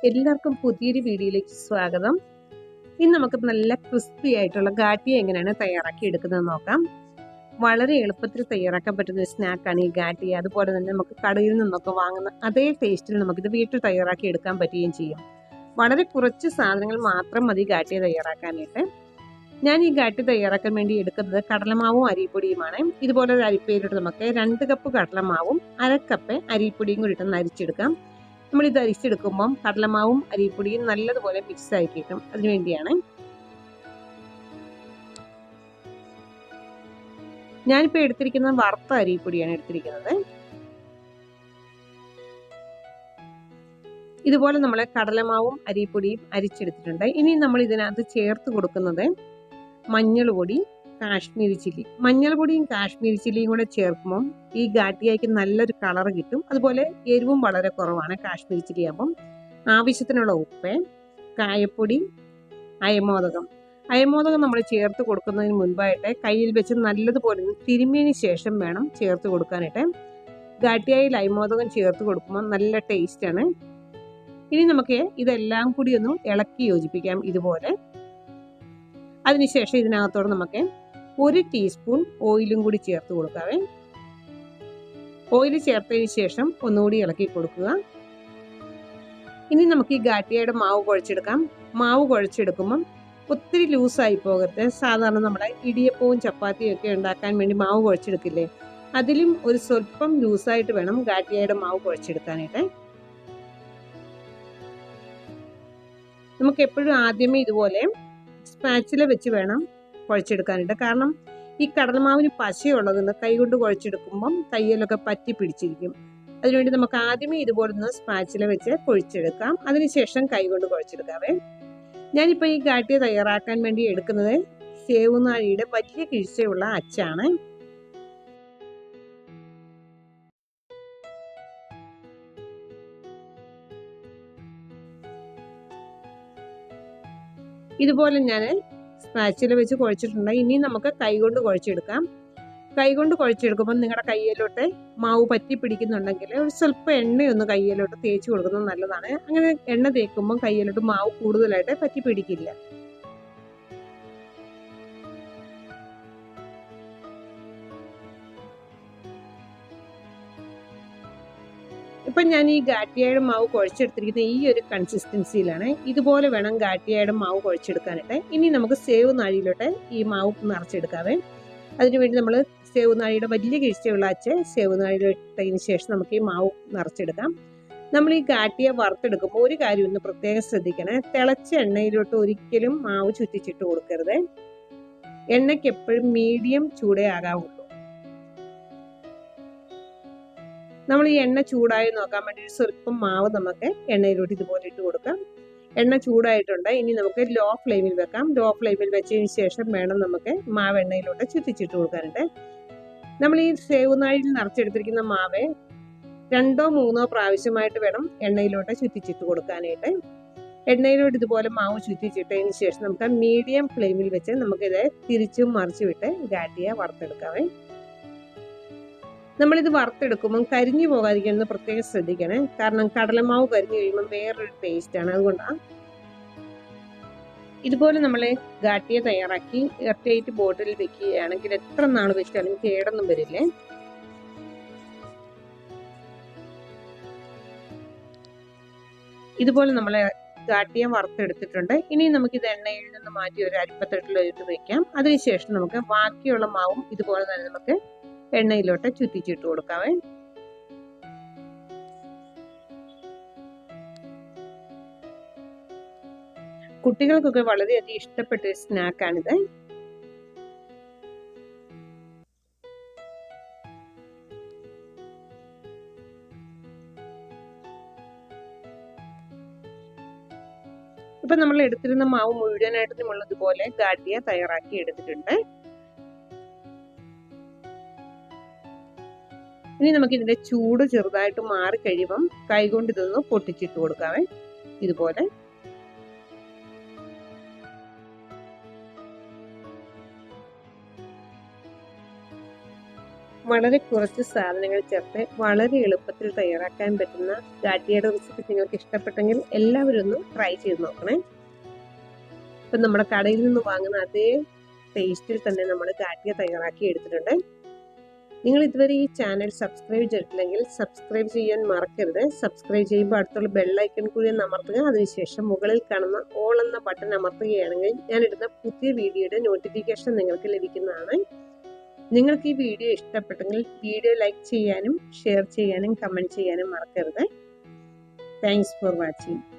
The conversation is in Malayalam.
എല്ലാവർക്കും പുതിയൊരു വീഡിയോയിലേക്ക് സ്വാഗതം. ഇന്ന് നമുക്ക് നല്ല ക്രിസ്പി ആയിട്ടുള്ള ഗാട്ടിയ എങ്ങനെയാണ് തയ്യാറാക്കി എടുക്കുന്നത് നോക്കാം. വളരെ എളുപ്പത്തിൽ തയ്യാറാക്കാൻ പറ്റുന്ന ഒരു സ്നാക്കാണ് ഈ ഗാട്ടിയ. അതുപോലെ തന്നെ നമുക്ക് കടയിൽ നിന്നൊക്കെ വാങ്ങുന്ന അതേ ടേസ്റ്റിൽ നമുക്കിത് വീട്ടിൽ തയ്യാറാക്കി എടുക്കാൻ പറ്റുകയും ചെയ്യും. വളരെ കുറച്ച് സാധനങ്ങൾ മാത്രം മതി ഗാട്ടിയ തയ്യാറാക്കാനായിട്ട്. ഞാൻ ഈ ഗാട്ടി തയ്യാറാക്കാൻ വേണ്ടി എടുക്കുന്നത് കടലമാവും അരിപ്പൊടിയുമാണ്. ഇതുപോലെ ഒരു അരിപ്പയിലോട്ട് നമുക്ക് 2 കപ്പ് കടലമാവും 1/2 കപ്പ് അരിപ്പൊടിയും കൂടി ഇട്ടൊന്ന് അരിച്ചെടുക്കാം. നമ്മളിത് അരിച്ചെടുക്കുമ്പം കടലമാവും അരിപ്പൊടിയും നല്ലതുപോലെ മിക്സ് ആയി കിട്ടും. അതിനുവേണ്ടിയാണ് ഞാനിപ്പോൾ എടുത്തിരിക്കുന്നത് വറുത്ത അരിപ്പൊടിയാണ് എടുത്തിരിക്കുന്നത്. ഇതുപോലെ നമ്മൾ കടലമാവും അരിപ്പൊടിയും അരിച്ചെടുത്തിട്ടുണ്ട്. ഇനി നമ്മൾ ഇതിനകത്ത് ചേർത്ത് കൊടുക്കുന്നത് മഞ്ഞൾ പൊടി, കാശ്മീരി ചില്ലി. മഞ്ഞൾ പൊടിയും കാശ്മീരി ചില്ലിയും കൂടെ ചേർക്കുമ്പം ഈ ഗാട്ടിയയ്ക്ക് നല്ലൊരു കളർ കിട്ടും. അതുപോലെ എരിവും വളരെ കുറവാണ് കാശ്മീരി ചില്ലി ആകുമ്പം. ആവശ്യത്തിനുള്ള ഉപ്പ്, കായപ്പൊടി, അയമോദകം. അയമോദകം നമ്മൾ ചേർത്ത് കൊടുക്കുന്നതിന് മുൻപായിട്ട് കയ്യിൽ വെച്ച് നല്ലതുപോലെ തിരുമ്മിയതിന് ശേഷം വേണം ചേർത്ത് കൊടുക്കാനായിട്ട്. ഗാട്ടിയയിൽ അയമോദകം ചേർത്ത് കൊടുക്കുമ്പോൾ നല്ല ടേസ്റ്റാണ്. ഇനി നമുക്ക് ഇതെല്ലാം കൂടി ഒന്ന് ഇളക്കി യോജിപ്പിക്കാം ഇതുപോലെ. അതിനുശേഷം ഇതിനകത്തോട് നമുക്ക് 1 ടീസ്പൂൺ ഓയിലും കൂടി ചേർത്ത് കൊടുക്കാവേ. ഓയിൽ ചേർത്തതിന് ശേഷം ഒന്നുകൂടി ഇളക്കി കൊടുക്കുക. ഇനി നമുക്ക് ഈ ഗാട്ടിയയുടെ മാവ് കുഴച്ചെടുക്കാം. മാവ് കുഴച്ചെടുക്കുമ്പം ഒത്തിരി ലൂസായി പോകരുത്. സാധാരണ നമ്മുടെ ഇടിയപ്പവും ചപ്പാത്തിയും ഒക്കെ ഉണ്ടാക്കാൻ വേണ്ടി മാവ് കുഴച്ചെടുക്കില്ലേ, അതിലും ഒരു സ്വല്പം ലൂസായിട്ട് വേണം ഗാട്ടിയയുടെ മാവ് കുഴച്ചെടുക്കാനായിട്ട്. നമുക്ക് എപ്പോഴും ആദ്യമേ ഇതുപോലെ സ്പാച്ചില വെച്ച് വേണം കുഴച്ചെടുക്കാനായിട്ട്. കാരണം ഈ കടലമാവിന് പശയുള്ളതുകൊണ്ട് കൈകൊണ്ട് കുഴച്ചെടുക്കുമ്പം കയ്യിലൊക്കെ പറ്റി പിടിച്ചിരിക്കും. അതിനുവേണ്ടി നമുക്ക് ആദ്യമേ ഇതുപോലെ ഒന്ന് സ്പാച്ചില വെച്ച് കുഴച്ചെടുക്കാം. അതിനുശേഷം കൈകൊണ്ട് കുഴച്ചെടുക്കാവേ. ഞാനിപ്പോൾ ഈ ഗാട്ടിയ തയ്യാറാക്കാൻ വേണ്ടി എടുക്കുന്നത് സേവുനാഴിയുടെ വലിയ കിഴിച്ചുള്ള അച്ചാണ്. ഇതുപോലെ ഞാൻ സ്പാച്ചില വെച്ച് കുഴച്ചിട്ടുണ്ട്. ഇനി നമുക്ക് കൈകൊണ്ട് കുഴച്ചെടുക്കാം. കൈകൊണ്ട് കുഴച്ചെടുക്കുമ്പോൾ നിങ്ങളുടെ കയ്യിലോട്ട് മാവ് പറ്റി പിടിക്കുന്നുണ്ടെങ്കിൽ ഒരു സ്വല്പം എണ്ണയൊന്ന് കയ്യിലോട്ട് തേച്ച് കൊടുക്കുന്നത് നല്ലതാണ്. അങ്ങനെ എണ്ണ തേക്കുമ്പോൾ കയ്യിലോട്ട് മാവ് കൂടുതലായിട്ട് പറ്റി പിടിക്കില്ല. ഇപ്പം ഞാൻ ഈ ഗാട്ടിയയുടെ മാവ് കുഴച്ചെടുത്തിരിക്കുന്നത് ഈ ഒരു കൺസിസ്റ്റൻസിയിലാണ്. ഇതുപോലെ വേണം ഗാട്ടിയയുടെ മാവ് കുഴച്ചെടുക്കാനായിട്ട്. ഇനി നമുക്ക് സേവ് നാഴിയിലോട്ട് ഈ മാവ് നിറച്ചെടുക്കാവേ. അതിനുവേണ്ടി നമ്മൾ സേവ് നാഴിയുടെ വലിയ കിഴിച്ചുള്ള സേവ് നാഴിയിലിട്ടതിന് ശേഷം നമുക്ക് ഈ മാവ് നിറച്ചെടുക്കാം. നമ്മൾ ഈ ഗാട്ടിയ വറുത്തെടുക്കുമ്പോൾ ഒരു കാര്യം ഒന്ന് പ്രത്യേകം ശ്രദ്ധിക്കണേ. തിളച്ച എണ്ണയിലോട്ട് ഒരിക്കലും മാവ് ചുറ്റിച്ചിട്ട് കൊടുക്കരുത്. എണ്ണയ്ക്ക് എപ്പോഴും മീഡിയം ചൂടേ ആകാവുള്ളൂ. നമ്മൾ ഈ എണ്ണ ചൂടായി നോക്കാൻ വേണ്ടി സ്വല്പം മാവ് നമുക്ക് എണ്ണയിലോട്ട് ഇതുപോലെ ഇട്ട് കൊടുക്കാം. എണ്ണ ചൂടായിട്ടുണ്ട്. ഇനി നമുക്ക് ലോ ഫ്ലെയിമിൽ വെക്കാം. ലോ ഫ്ലെയിമിൽ വെച്ചതിന് ശേഷം വേണം നമുക്ക് മാവ് എണ്ണയിലോട്ട് ചുറ്റിച്ചിട്ട് കൊടുക്കാനുണ്ട്. നമ്മൾ ഈ സേവുനാഴിയിൽ നിറച്ചെടുത്തിരിക്കുന്ന മാവ് 2 or 3 പ്രാവശ്യമായിട്ട് വേണം എണ്ണയിലോട്ട് ചുറ്റിച്ചിട്ട് കൊടുക്കാനായിട്ട്. എണ്ണയിലോട്ട് ഇതുപോലെ മാവ് ചുറ്റിച്ചിട്ടതിന് ശേഷം നമുക്ക് മീഡിയം ഫ്ലെയിമിൽ വെച്ച് നമുക്കിത് തിരിച്ചും മറിച്ചു വിട്ട് ഗാട്ടിയ വറുത്തെടുക്കാവേ. നമ്മളിത് വറുത്തെടുക്കുമ്പം കരിഞ്ഞു പോകാതിരിക്കുന്നത് പ്രത്യേകം ശ്രദ്ധിക്കണേ. കാരണം കടലമാവ് കരിഞ്ഞു കഴിയുമ്പോൾ വേറൊരു ടേസ്റ്റാണ്. അതുകൊണ്ടാണ് ഇതുപോലെ നമ്മൾ ഗാട്ടിയ തയ്യാറാക്കി എയർടൈറ്റ് ബോട്ടിലിൽ വെക്കുകയാണെങ്കിൽ എത്ര നാൾ വെച്ചാലും കേടൊന്നും വരില്ലേ. ഇതുപോലെ നമ്മൾ ഗാട്ടിയ വറുത്തെടുത്തിട്ടുണ്ട്. ഇനി നമുക്കിത് എണ്ണയിൽ നിന്ന് മാറ്റി ഒരു അരിപ്പത്തട്ടിലോട്ട് വെക്കാം. അതിനുശേഷം നമുക്ക് ബാക്കിയുള്ള മാവും ഇതുപോലെ തന്നെ നമുക്ക് എണ്ണയിലോട്ട് ചുറ്റിച്ചിട്ട് കൊടുക്കാവേ. കുട്ടികൾക്കൊക്കെ വളരെയധികം ഇഷ്ടപ്പെട്ട ഒരു സ്നാക്കാണിത്. ഇപ്പൊ നമ്മൾ എടുത്തിരുന്ന മാവ് മുഴുവനായിട്ട് നമ്മളിതുപോലെ ഗാട്ടിയ തയ്യാറാക്കി എടുത്തിട്ടുണ്ട്. ഇനി നമുക്ക് ഇതിന്റെ ചൂട് ചെറുതായിട്ട് മാറി കഴിയുമ്പം കൈകൊണ്ട് ഇതൊന്ന് പൊട്ടിച്ചിട്ട് കൊടുക്കാവേ. ഇതുപോലെ വളരെ കുറച്ച് സാധനങ്ങൾ ചേർത്ത് വളരെ എളുപ്പത്തിൽ തയ്യാറാക്കാൻ പറ്റുന്ന ഗാട്ടിയുടെ റെസിപ്പി നിങ്ങൾക്ക് ഇഷ്ടപ്പെട്ടെങ്കിൽ എല്ലാവരും ഒന്ന് ട്രൈ ചെയ്ത് നോക്കണേ. ഇപ്പം നമ്മുടെ കടയിൽ നിന്ന് വാങ്ങുന്ന അതേ ടേസ്റ്റിൽ തന്നെ നമ്മൾ ഗാട്ടിയ തയ്യാറാക്കി എടുത്തിട്ടുണ്ട്. നിങ്ങൾ ഇതുവരെ ഈ ചാനൽ സബ്സ്ക്രൈബ് ചെയ്തിട്ടില്ലെങ്കിൽ സബ്സ്ക്രൈബ് ചെയ്യാൻ മറക്കരുത്. സബ്സ്ക്രൈബ് ചെയ്യുമ്പോൾ അടുത്തുള്ള ബെല്ലൈക്കൺ കൂടി ഒന്ന് അമർത്തുക. അതിനുശേഷം മുകളിൽ കാണുന്ന ഓൾ എന്ന ബട്ടൺ അമർത്തുകയാണെങ്കിൽ ഞാനിടുന്ന പുതിയ വീഡിയോയുടെ നോട്ടിഫിക്കേഷൻ നിങ്ങൾക്ക് ലഭിക്കുന്നതാണ്. നിങ്ങൾക്ക് ഈ വീഡിയോ ഇഷ്ടപ്പെട്ടെങ്കിൽ വീഡിയോ ലൈക്ക് ചെയ്യാനും ഷെയർ ചെയ്യാനും കമൻറ്റ് ചെയ്യാനും മറക്കരുത്. Thanks for watching.